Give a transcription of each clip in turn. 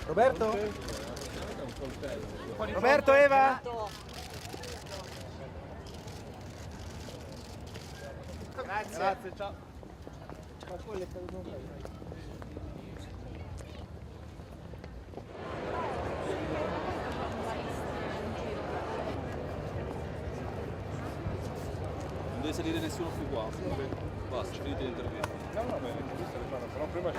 Roberto? Roberto, Eva? Grazie, ciao. Non deve salire nessuno più qua. Basta, finite l'intervista. No, va bene, queste le fanno, però prima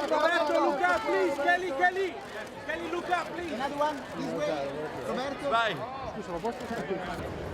Roberto, look up, please. Kelly, look up, please. Another one, this way. Roberto. Vai. Scusa, ma posso fare?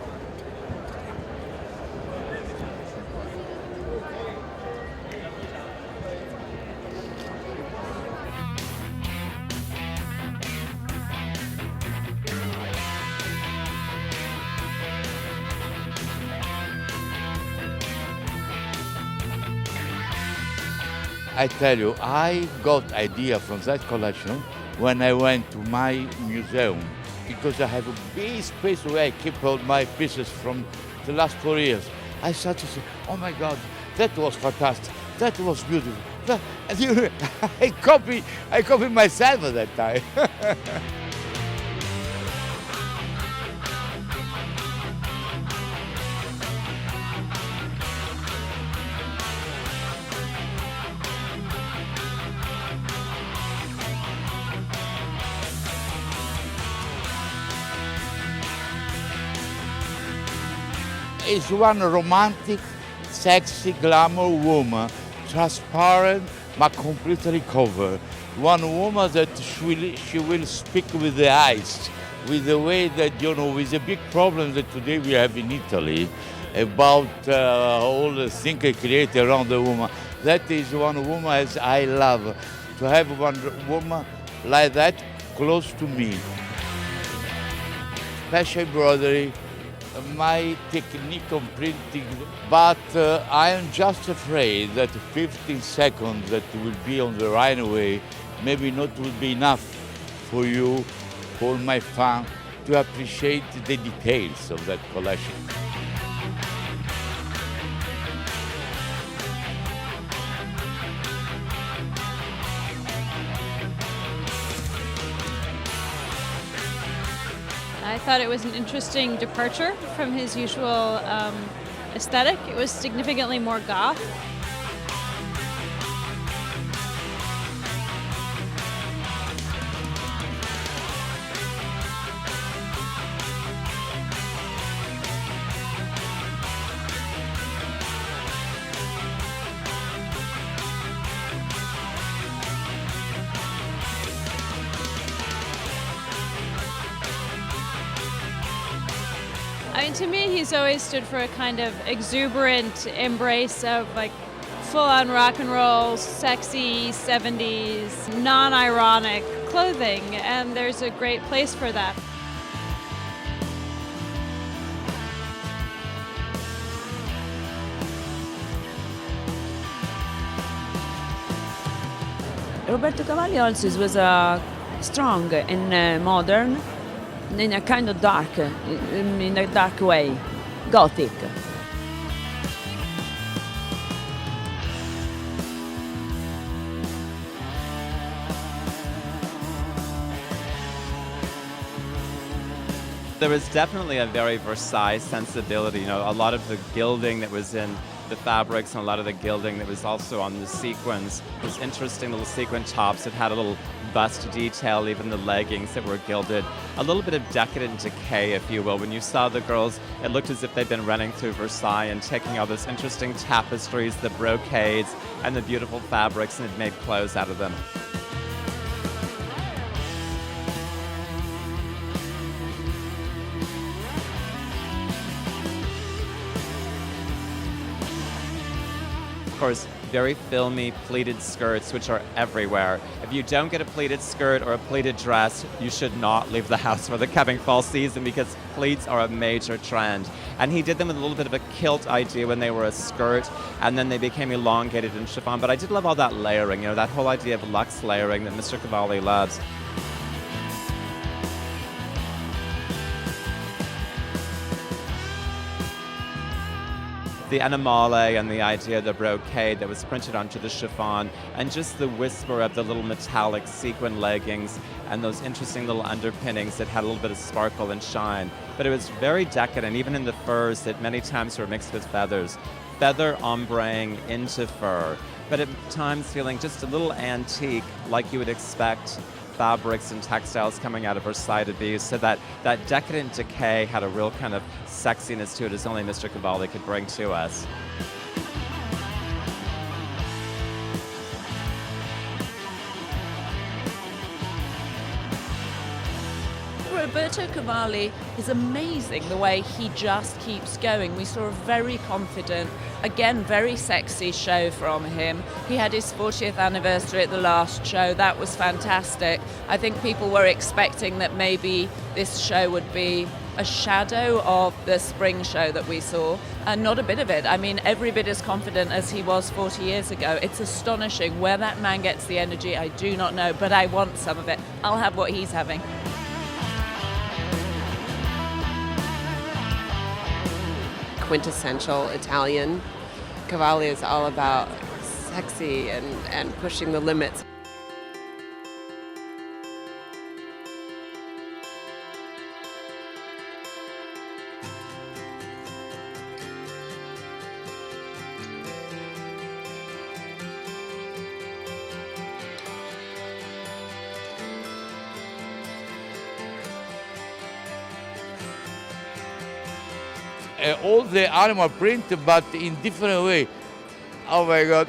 I tell you, I got idea from that collection when I went to my museum because I have a big space where I keep all my pieces from the last 4 years. I started to say, oh my God, that was fantastic, that was beautiful. And I copied myself at that time. Is one romantic, sexy, glamour woman, transparent but completely covered. One woman that she will speak with the eyes, with the way that, with the big problem that today we have in Italy about all the things I create around the woman. That is one woman as I love, to have one woman like that close to me. Special embroidery, my technique of printing, but I am just afraid that 15 seconds that will be on the right way maybe not will be enough for you, for my fan, to appreciate the details of that collection. I thought it was an interesting departure from his usual aesthetic. It was significantly more goth. I mean, to me, he's always stood for a kind of exuberant embrace of like full-on rock and roll, sexy 70s, non-ironic clothing, and there's a great place for that. Roberto Cavalli also was strong and modern, in a kind of dark, in a dark way, gothic. There was definitely a very Versailles sensibility, a lot of the gilding that was in the fabrics and a lot of the gilding that was also on the sequins. Those interesting little sequin tops that had a little bust detail, even the leggings that were gilded. A little bit of decadent decay, if you will. When you saw the girls, it looked as if they'd been running through Versailles and taking all those interesting tapestries, the brocades, and the beautiful fabrics and had made clothes out of them. Of course, very filmy pleated skirts, which are everywhere. If you don't get a pleated skirt or a pleated dress, you should not leave the house for the coming fall season because pleats are a major trend. And he did them with a little bit of a kilt idea when they were a skirt, and then they became elongated in chiffon. But I did love all that layering, that whole idea of luxe layering that Mr. Cavalli loves. the animale and the idea of the brocade that was printed onto the chiffon, and just the whisper of the little metallic sequin leggings and those interesting little underpinnings that had a little bit of sparkle and shine. But it was very decadent, even in the furs that many times were mixed with feathers. Feather ombreing into fur, but at times feeling just a little antique, like you would expect fabrics and textiles coming out of Versailles to be. So that decadent decay had a real kind of sexiness to it, as only Mr. Cavalli could bring to us. Roberto Cavalli is amazing the way he just keeps going. We saw a very confident, again, very sexy show from him. He had his 40th anniversary at the last show. That was fantastic. I think people were expecting that maybe this show would be a shadow of the spring show that we saw, and not a bit of it. I mean, every bit as confident as he was 40 years ago. It's astonishing. Where that man gets the energy, I do not know, but I want some of it. I'll have what he's having. Quintessential Italian. Cavalli is all about sexy and pushing the limits. All the animal print, but in different way. Oh my God!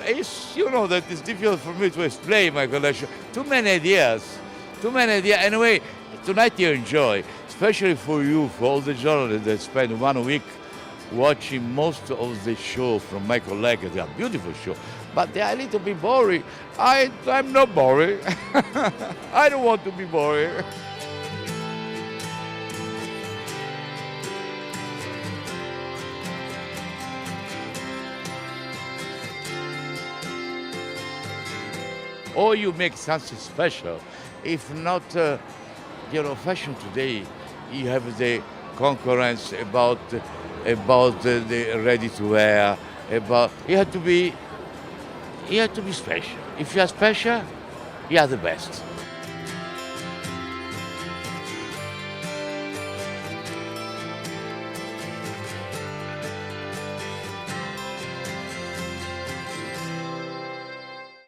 You know that it's difficult for me to explain my collection. Too many ideas. Anyway, tonight you enjoy, especially for you, for all the journalists that spend 1 week watching most of the show from my colleagues. They are beautiful show, but they are a little bit boring. I'm not boring. I don't want to be boring. Or you make something special. If not, fashion today, you have the concurrence about the ready-to-wear. You have to be special. If you are special, you are the best.